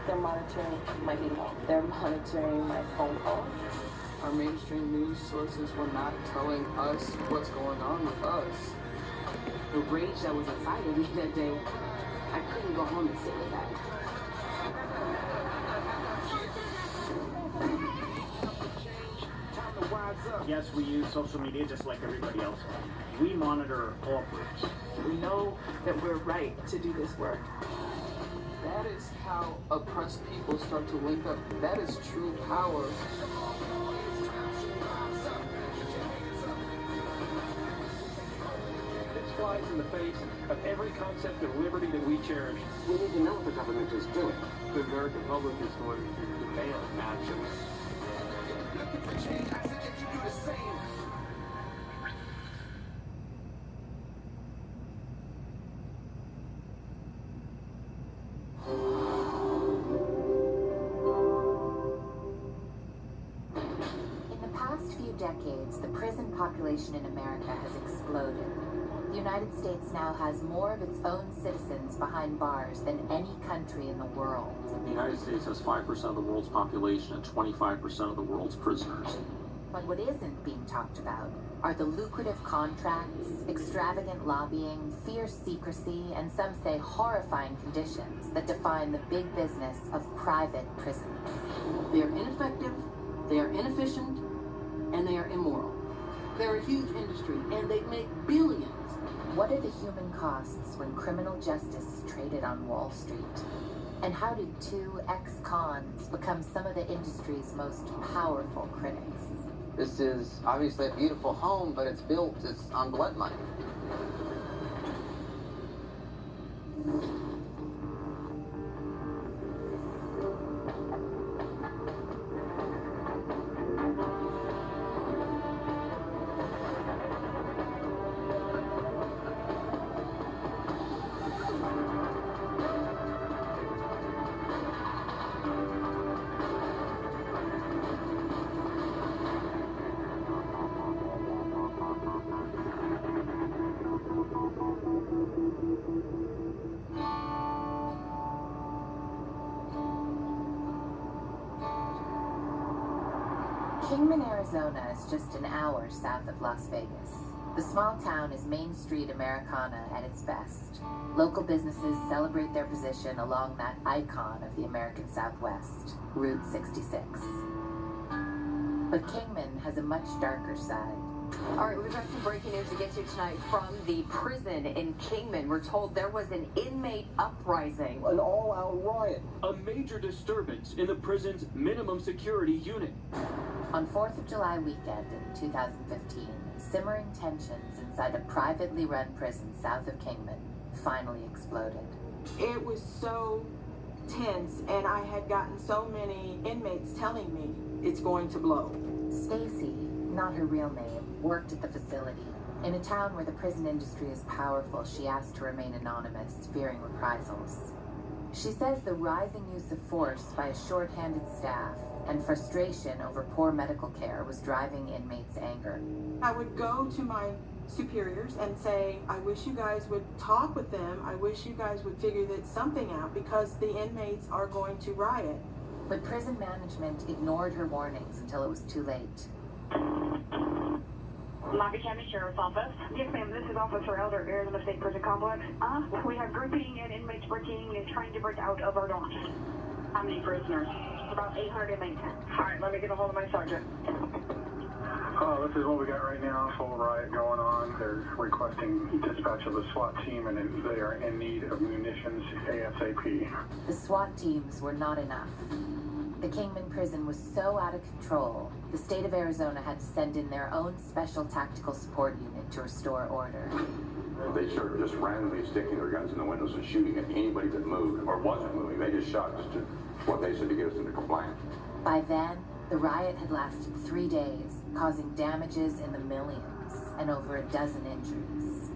They're monitoring my email. They're monitoring my phone calls. Our mainstream news sources were not telling us what's going on with us. The rage that was inside of me that day, I couldn't go home and sit with that. Yes, we use social media just like everybody else. We monitor all groups. We know that we're right to do this work. That is how oppressed people start to link up. That is true power. This flies in the face of every concept of liberty that we cherish. We need to know what the government is doing. The American public is going to demand action. Decades, the prison population in America has exploded. The United States now has more of its own citizens behind bars than any country in the world. The United States has 5% of the world's population and 25% of the world's prisoners. But what isn't being talked about are the lucrative contracts, extravagant lobbying, fierce secrecy, and some say horrifying conditions that define the big business of private prisons. They are ineffective, they are inefficient, and they are immoral. They're a huge industry, and they make billions. What are the human costs when criminal justice is traded on Wall Street? And how did two ex-cons become some of the industry's most powerful critics? This is obviously a beautiful home, but it's built on blood money. Kingman, Arizona is just an hour south of Las Vegas. The small town is Main Street Americana at its best. Local businesses celebrate their position along that icon of the American Southwest, Route 66. But Kingman has a much darker side. All right, we've got some breaking news to get to tonight from the prison in Kingman. We're told there was an inmate uprising. An all-out riot. A major disturbance in the prison's minimum security unit. On 4th of July weekend in 2015, simmering tensions inside a privately run prison south of Kingman finally exploded. It was so tense, and I had gotten so many inmates telling me it's going to blow. Stacy, not her real name, worked at the facility. In a town where the prison industry is powerful, she asked to remain anonymous, fearing reprisals. She says the rising use of force by a short-handed staff and frustration over poor medical care was driving inmates' anger. I would go to my superiors and say, I wish you guys would talk with them. I wish you guys would figure that something out because the inmates are going to riot. But prison management ignored her warnings until it was too late. Long County Sheriff's Office. Yes, ma'am. This is Officer Elder, Arizona State Prison Complex. We have grouping and inmates breaking and trying to break out of our doors. How many prisoners? About 800 inmates. All right, let me get a hold of my sergeant. This is what we got right now. Full riot going on. They're requesting dispatch of the SWAT team, and they are in need of munitions ASAP. The SWAT teams were not enough. The Kingman prison was so out of control, the state of Arizona had to send in their own special tactical support unit to restore order. They started just randomly sticking their guns in the windows and shooting at anybody that moved or wasn't moving. They just shot just to what they said to get us into compliance. By then, the riot had lasted 3 days, causing damages in the millions and over a dozen injuries.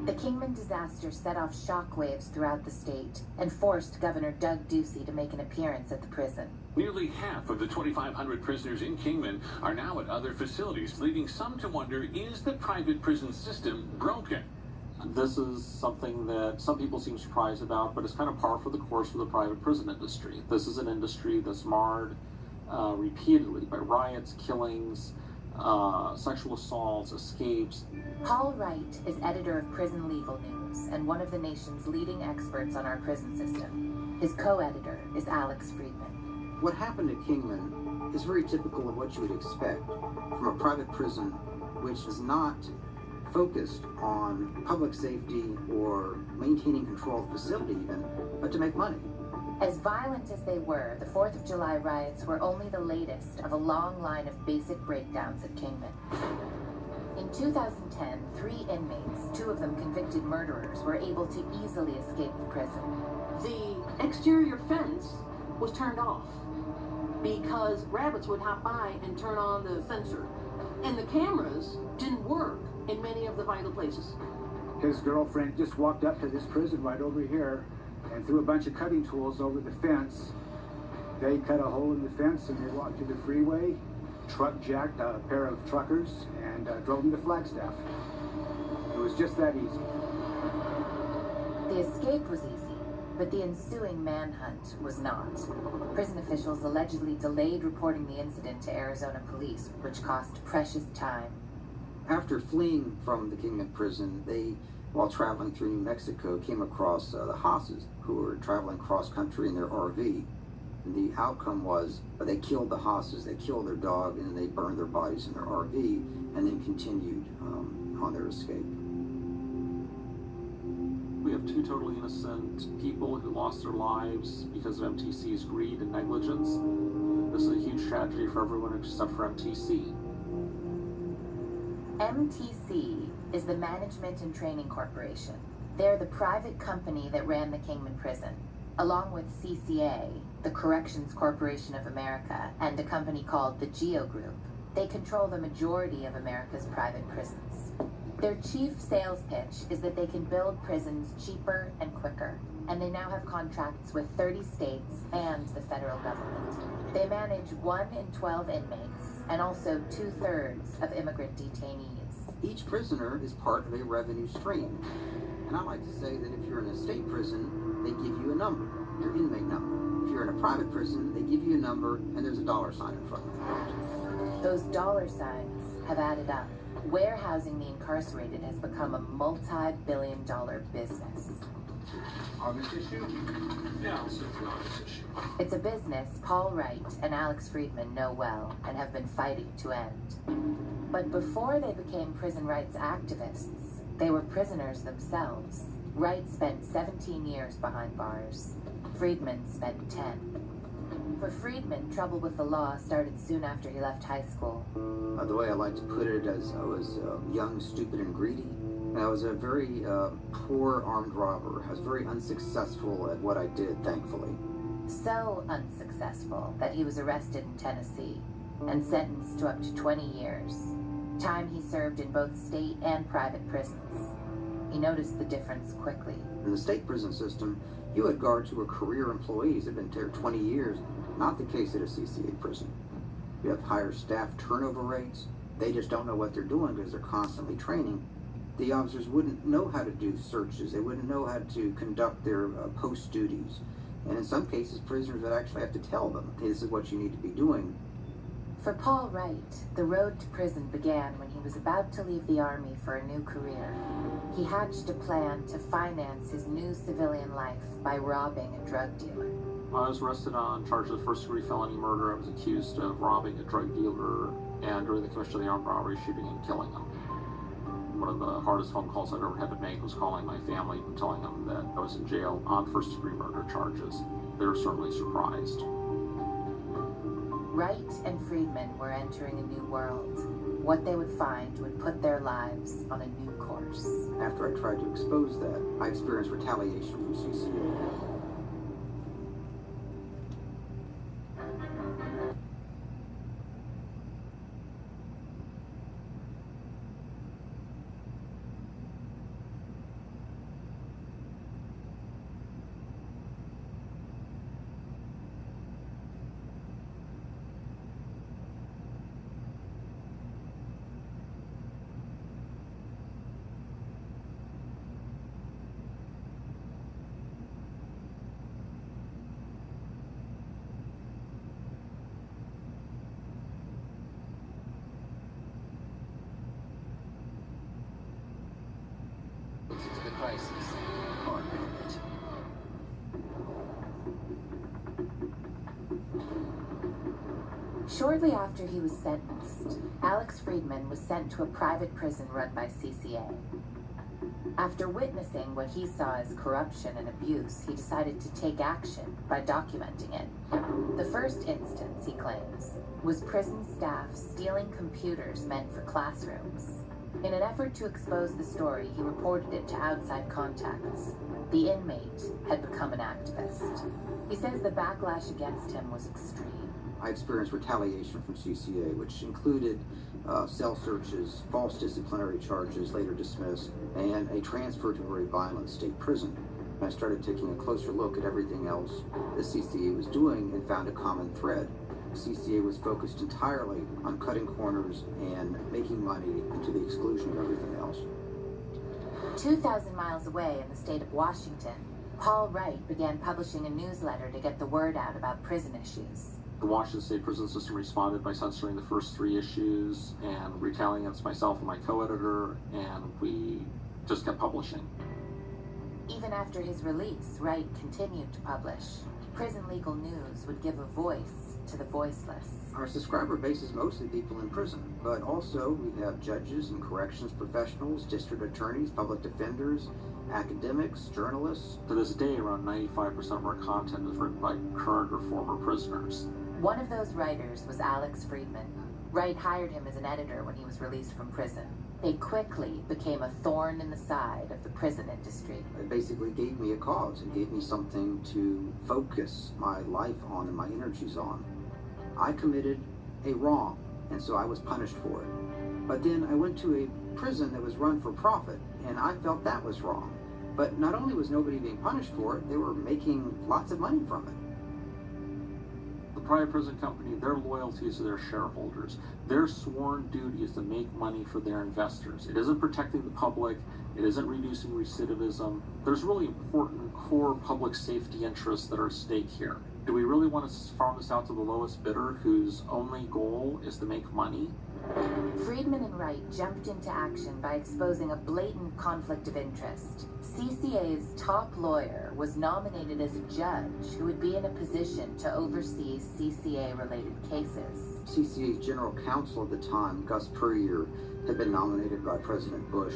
The Kingman disaster set off shockwaves throughout the state and forced Governor Doug Ducey to make an appearance at the prison. Nearly half of the 2,500 prisoners in Kingman are now at other facilities, leading some to wonder, is the private prison system broken? This is something that some people seem surprised about, but it's kind of par for the course for the private prison industry. This is an industry that's marred repeatedly by riots, killings, sexual assaults, escapes. Paul Wright is editor of Prison Legal News and one of the nation's leading experts on our prison system. His co-editor is Alex Friedman. What happened at Kingman is very typical of what you would expect from a private prison which is not focused on public safety or maintaining control of the facility even, but to make money. As violent as they were, the 4th of July riots were only the latest of a long line of basic breakdowns at Kingman. In 2010, 3 inmates, 2 of them convicted murderers, were able to easily escape the prison. The exterior fence was turned off because rabbits would hop by and turn on the sensor. And the cameras didn't work in many of the vital places. His girlfriend just walked up to this prison right over here and threw a bunch of cutting tools over the fence. They cut a hole in the fence and they walked to the freeway, truck jacked a pair of truckers, and drove them to Flagstaff. It was just that easy. The escape was easy, but the ensuing manhunt was not. Prison officials allegedly delayed reporting the incident to Arizona police, which cost precious time. After fleeing from the Kingman prison, they, while traveling through New Mexico, came across the Haas's, who were traveling cross-country in their RV. And the outcome was they killed the Haas's, they killed their dog, and then they burned their bodies in their RV, and then continued on their escape. We have 2 totally innocent people who lost their lives because of MTC's greed and negligence. This is a huge tragedy for everyone except for MTC. MTC is the Management and Training Corporation. They're the private company that ran the Kingman prison, along with CCA, the Corrections Corporation of America, and a company called the Geo Group. They control the majority of America's private prisons. Their chief sales pitch is that they can build prisons cheaper and quicker, and they now have contracts with 30 states and the federal government. They manage 1 in 12 inmates, and also 2/3 of immigrant detainees. Each prisoner is part of a revenue stream. And I like to say that if you're in a state prison, they give you a number, your inmate number. If you're in a private prison, they give you a number and there's a $sign in front of it. Those dollar signs have added up. Warehousing the incarcerated has become a multi-billion-dollar business. On this issue? Yeah, I'll sit on this issue. It's a business Paul Wright and Alex Friedman know well and have been fighting to end. But before they became prison rights activists, they were prisoners themselves. Wright spent 17 years behind bars. Friedman spent 10. For Friedman, trouble with the law started soon after he left high school. The way I like to put it is I was young, stupid, and greedy. And I was a very poor armed robber. I was very unsuccessful at what I did, thankfully. So unsuccessful that he was arrested in Tennessee and sentenced to up to 20 years. Time he served in both state and private prisons. He noticed the difference quickly. In the state prison system, you had guards who were career employees that had been there 20 years. Not the case at a CCA prison. You have higher staff turnover rates. They just don't know what they're doing because they're constantly training. The officers wouldn't know how to do searches. They wouldn't know how to conduct their post duties. And in some cases, prisoners would actually have to tell them, hey, this is what you need to be doing. For Paul Wright, the road to prison began when he was about to leave the Army for a new career. He hatched a plan to finance his new civilian life by robbing a drug dealer. I was arrested on charges of first-degree felony murder. I was accused of robbing a drug dealer and during the commission of the armed robbery, shooting and killing him. One of the hardest phone calls I've ever had to make was calling my family and telling them that I was in jail on first-degree murder charges. They were certainly surprised. Wright and Friedman were entering a new world. What they would find would put their lives on a new course. After I tried to expose that, I experienced retaliation from CCA. prices. Hard to admit. Shortly after he was sentenced, Alex Friedman was sent to a private prison run by CCA. After witnessing what he saw as corruption and abuse, he decided to take action by documenting it. The first instance, he claims, was prison staff stealing computers meant for classrooms. In an effort to expose the story, he reported it to outside contacts. The inmate had become an activist. He says the backlash against him was extreme. I experienced retaliation from CCA, which included cell searches, false disciplinary charges later dismissed, and a transfer to a very violent state prison. I started taking a closer look at everything else the CCA was doing and found a common thread. CCA was focused entirely on cutting corners and making money to the exclusion of everything else. 2,000 miles away in the state of Washington, Paul Wright began publishing a newsletter to get the word out about prison issues. The Washington State prison system responded by censoring the first 3 issues and retaliating against myself and my co-editor, and we just kept publishing. Even after his release, Wright continued to publish. Prison Legal News would give a voice to the voiceless. Our subscriber base is mostly people in prison, but also we have judges and corrections professionals, district attorneys, public defenders, academics, journalists. To this day, around 95% of our content is written by current or former prisoners. One of those writers was Alex Friedman. Wright hired him as an editor when he was released from prison. They quickly became a thorn in the side of the prison industry. It basically gave me a cause. It gave me something to focus my life on and my energies on. I committed a wrong, and so I was punished for it. But then I went to a prison that was run for profit, and I felt that was wrong. But not only was nobody being punished for it, they were making lots of money from it. The private prison company, their loyalty is to their shareholders. Their sworn duty is to make money for their investors. It isn't protecting the public. It isn't reducing recidivism. There's really important core public safety interests that are at stake here. Do we really want to farm this out to the lowest bidder whose only goal is to make money? Friedman and Wright jumped into action by exposing a blatant conflict of interest. CCA's top lawyer was nominated as a judge who would be in a position to oversee CCA-related cases. CCA's general counsel at the time, Gus Puryear, had been nominated by President Bush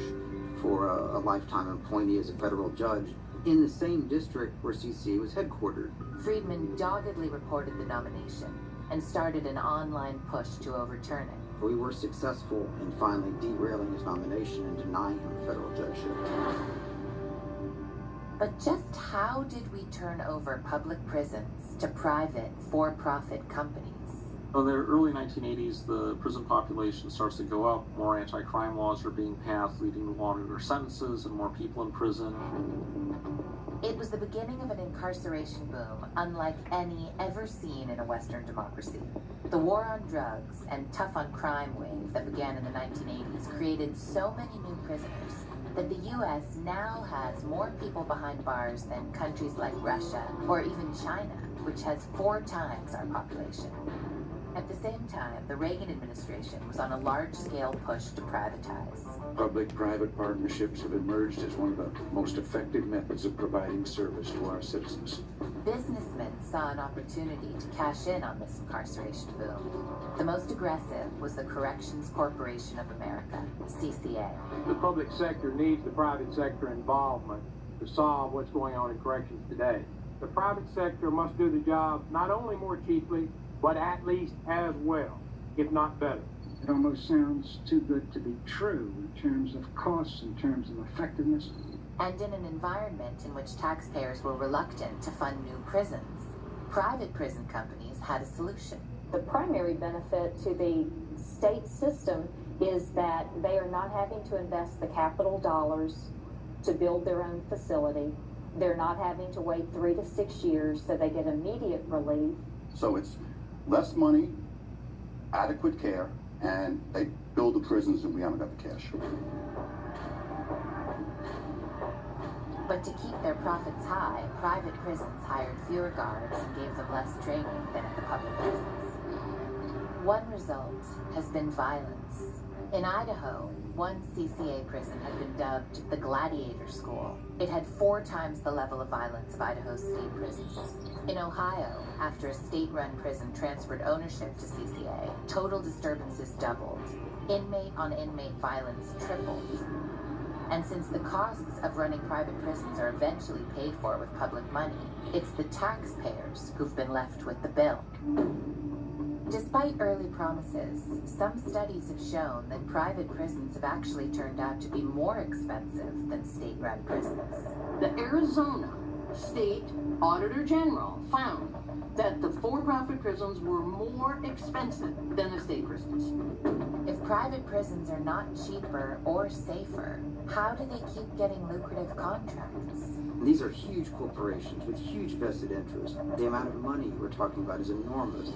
for a lifetime appointee as a federal judge in the same district where CCA was headquartered. Friedman doggedly reported the nomination and started an online push to overturn it. We were successful in finally derailing his nomination and denying him a federal judgeship. But just how did we turn over public prisons to private, for-profit companies? In the early 1980s, the prison population starts to go up. More anti-crime laws are being passed, leading to longer sentences and more people in prison. It was the beginning of an incarceration boom unlike any ever seen in a Western democracy. The war on drugs and tough on crime wave that began in the 1980s created so many new prisoners that the U.S. now has more people behind bars than countries like Russia or even China, which has 4 times our population. At the same time, the Reagan administration was on a large-scale push to privatize. Public-private partnerships have emerged as one of the most effective methods of providing service to our citizens. Businessmen saw an opportunity to cash in on this incarceration boom. The most aggressive was the Corrections Corporation of America, CCA. The public sector needs the private sector involvement to solve what's going on in corrections today. The private sector must do the job not only more cheaply, but at least as well, if not better. It almost sounds too good to be true in terms of costs, in terms of effectiveness. And in an environment in which taxpayers were reluctant to fund new prisons, private prison companies had a solution. The primary benefit to the state system is that they are not having to invest the capital dollars to build their own facility. They're not having to wait 3 to 6 years, so they get immediate relief. So it's less money, adequate care, and they build the prisons and we haven't got the cash. But to keep their profits high, private prisons hired fewer guards and gave them less training than at the public prisons. One result has been violence. In Idaho, one CCA prison had been dubbed the Gladiator School. It had 4 times the level of violence of Idaho's state prisons. In Ohio, after a state-run prison transferred ownership to CCA, total disturbances doubled. Inmate-on-inmate violence tripled. And since the costs of running private prisons are eventually paid for with public money, it's the taxpayers who've been left with the bill. Despite early promises, some studies have shown that private prisons have actually turned out to be more expensive than state-run prisons. The Arizona State Auditor General found that the for-profit prisons were more expensive than the state prisons. If private prisons are not cheaper or safer, how do they keep getting lucrative contracts? These are huge corporations with huge vested interests. The amount of money we're talking about is enormous.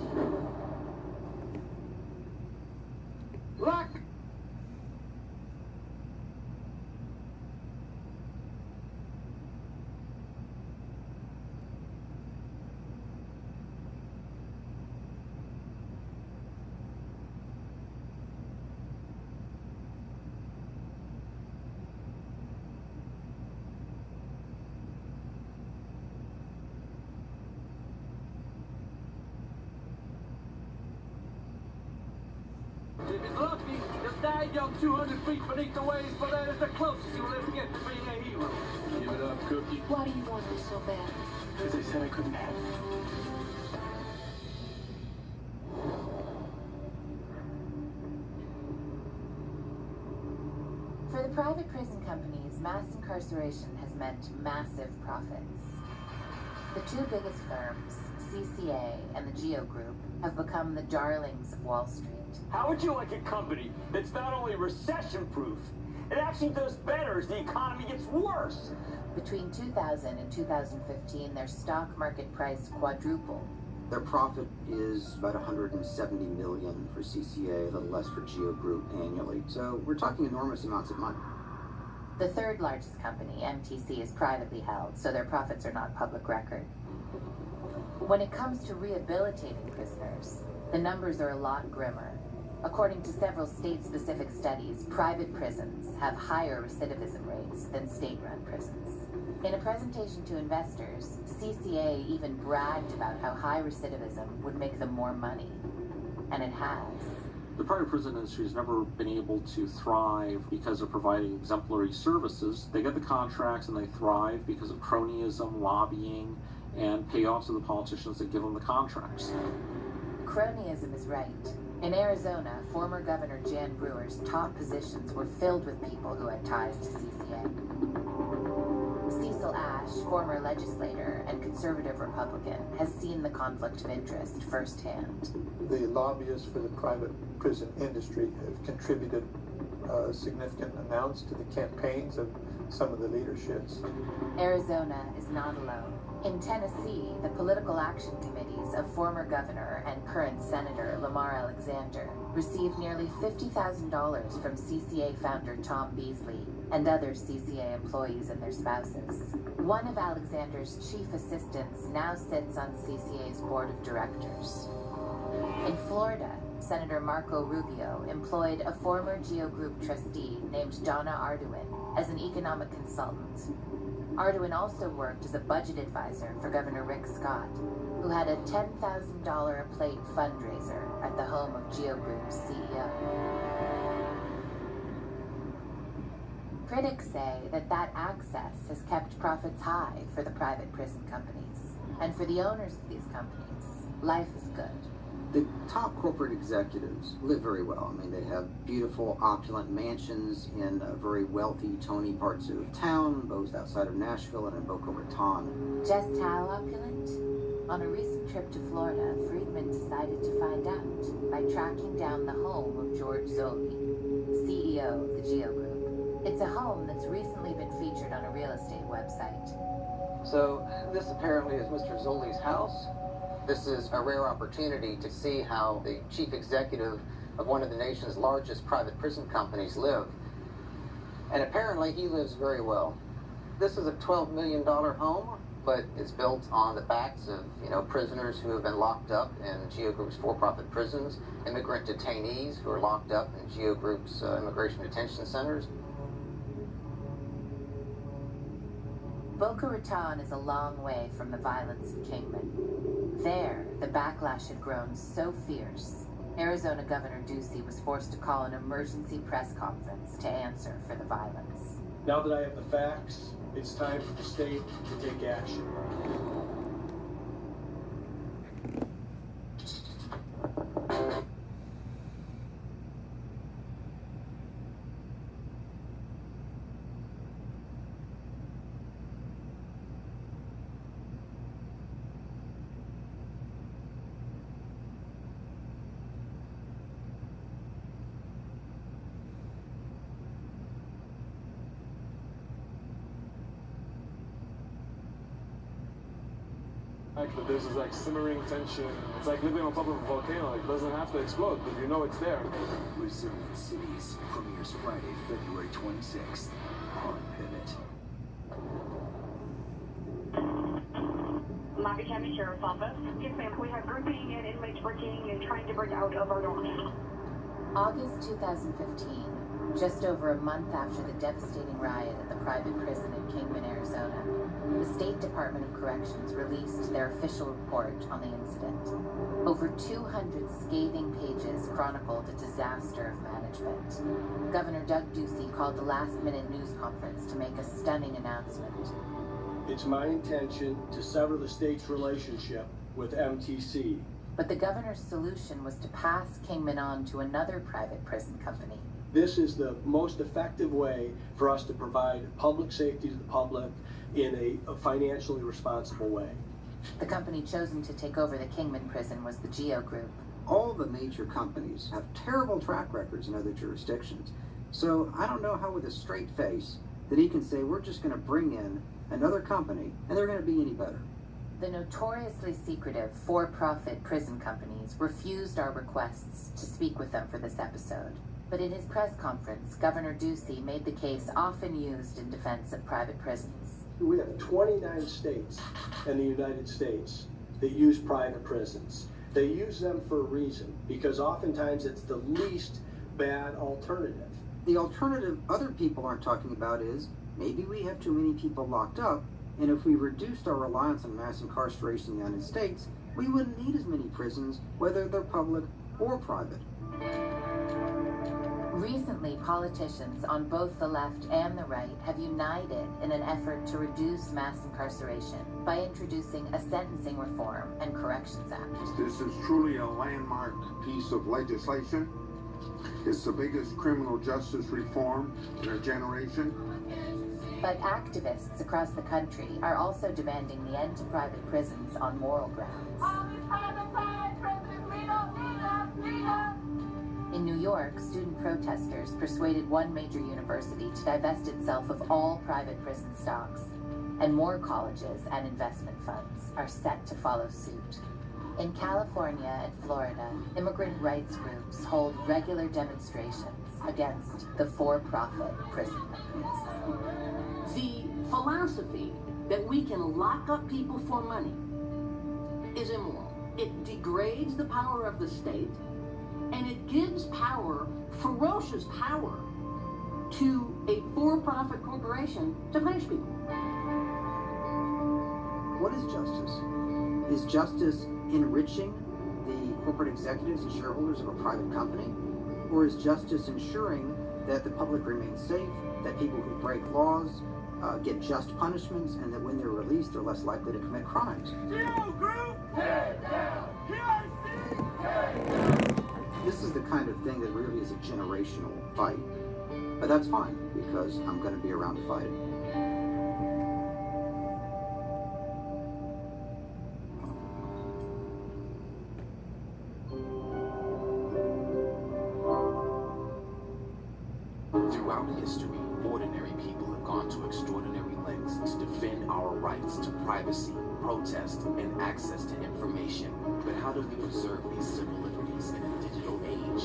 Look! If he's lucky, he'll die young 200 feet beneath the waves, but that is the closest he will ever get to being a hero. Give it up, Cookie. Why do you want this so bad? Because they said I couldn't have it. For the private prison companies, mass incarceration has meant massive profits. The 2 biggest firms, CCA and the Geo Group, have become the darlings of Wall Street. How would you like a company that's not only recession-proof, it actually does better as the economy gets worse? Between 2000 and 2015, their stock market price quadrupled. Their profit is about $170 million for CCA, a little less for Geo Group annually. So we're talking enormous amounts of money. The 3rd largest company, MTC, is privately held, so their profits are not public record. When it comes to rehabilitating prisoners, the numbers are a lot grimmer. According to several state-specific studies, private prisons have higher recidivism rates than state-run prisons. In a presentation to investors, CCA even bragged about how high recidivism would make them more money. And it has. The private prison industry has never been able to thrive because of providing exemplary services. They get the contracts and they thrive because of cronyism, lobbying, and payoffs of the politicians that give them the contracts. Cronyism is right. In Arizona, former Governor Jan Brewer's top positions were filled with people who had ties to CCA. Cecil Ash, former legislator and conservative Republican, has seen the conflict of interest firsthand. The lobbyists for the private prison industry have contributed significant amounts to the campaigns of some of the leaderships. Arizona is not alone. In Tennessee, the political action committees of former governor and current Senator Lamar Alexander received nearly $50,000 from CCA founder Tom Beasley and other CCA employees and their spouses. One of Alexander's chief assistants now sits on CCA's board of directors. In Florida, Senator Marco Rubio employed a former Geo Group trustee named Donna Arduin as an economic consultant. Arduin also worked as a budget advisor for Governor Rick Scott, who had a $10,000 a plate fundraiser at the home of Geo Group's CEO. Critics say that access has kept profits high for the private prison companies. And for the owners of these companies, life is good. The top corporate executives live very well. I mean, they have beautiful, opulent mansions in very wealthy, Tony parts of town, both outside of Nashville and in Boca Raton. Just how opulent? On a recent trip to Florida, Friedman decided to find out by tracking down the home of George Zoley, CEO of the Geo Group. It's a home that's recently been featured on a real estate website. So, this apparently is Mr. Zoley's house. This is a rare opportunity to see how the chief executive of one of the nation's largest private prison companies live. And apparently he lives very well. This is a $12 million home but it's built on the backs of, prisoners who have been locked up in GEO Group's for-profit prisons, immigrant detainees who are locked up in GEO Group's immigration detention centers. Boca Raton is a long way from the violence of Kingman. There, the backlash had grown so fierce, Arizona Governor Ducey was forced to call an emergency press conference to answer for the violence. Now that I have the facts, it's time for the state to take action. But there's this like simmering tension. It's like living on top of a volcano. It doesn't have to explode, but you know it's there. Resilient Cities premieres Friday, February 26th on Pivot. Miami County Sheriff's Office. Yes, ma'am. We have grouping and inmates breaking and trying to break out of our dorms. August 2015, just over a month after the devastating riot at the private prison in Kingman, Arizona, the State Department of Corrections released their official report on the incident. Over 200 scathing pages chronicled a disaster of management. Governor Doug Ducey called the last-minute news conference to make a stunning announcement. It's my intention to sever the state's relationship with MTC. But the governor's solution was to pass Kingman on to another private prison company. This is the most effective way for us to provide public safety to the public in a financially responsible way. The company chosen to take over the Kingman prison was the GEO Group. All the major companies have terrible track records in other jurisdictions. So I don't know how with a straight face that he can say we're just going to bring in another company and they're going to be any better. The notoriously secretive for-profit prison companies refused our requests to speak with them for this episode. But in his press conference, Governor Ducey made the case often used in defense of private prisons. We have 29 states in the United States that use private prisons. They use them for a reason, because oftentimes it's the least bad alternative. The alternative other people aren't talking about is maybe we have too many people locked up, and if we reduced our reliance on mass incarceration in the United States, we wouldn't need as many prisons, whether they're public or private. Recently, politicians on both the left and the right have united in an effort to reduce mass incarceration by introducing a sentencing reform and corrections act. This is truly a landmark piece of legislation. It's the biggest criminal justice reform in our generation. But activists across the country are also demanding the end to private prisons on moral grounds. In New York, student protesters persuaded one major university to divest itself of all private prison stocks, and more colleges and investment funds are set to follow suit. In California and Florida, immigrant rights groups hold regular demonstrations against the for-profit prison companies. The philosophy that we can lock up people for money is immoral. It degrades the power of the state, and it gives power, ferocious power, to a for-profit corporation to punish people. What is justice? Is justice enriching the corporate executives and shareholders of a private company? Or is justice ensuring that the public remains safe, that people who break laws get just punishments, and that when they're released, they're less likely to commit crimes? GEO Group, head down! PIC, head down! This is the kind of thing that really is a generational fight. But that's fine, because I'm going to be around to fight it. Throughout history, ordinary people have gone to extraordinary lengths to defend our rights to privacy, protest, and access to information. But how do we preserve these civil liberties in a digital age?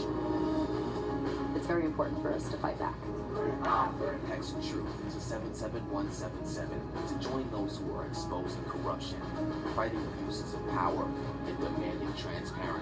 It's very important for us to fight back. Text TRUTH to 77177 to join those who are exposing corruption, fighting abuses of power, and demanding transparency.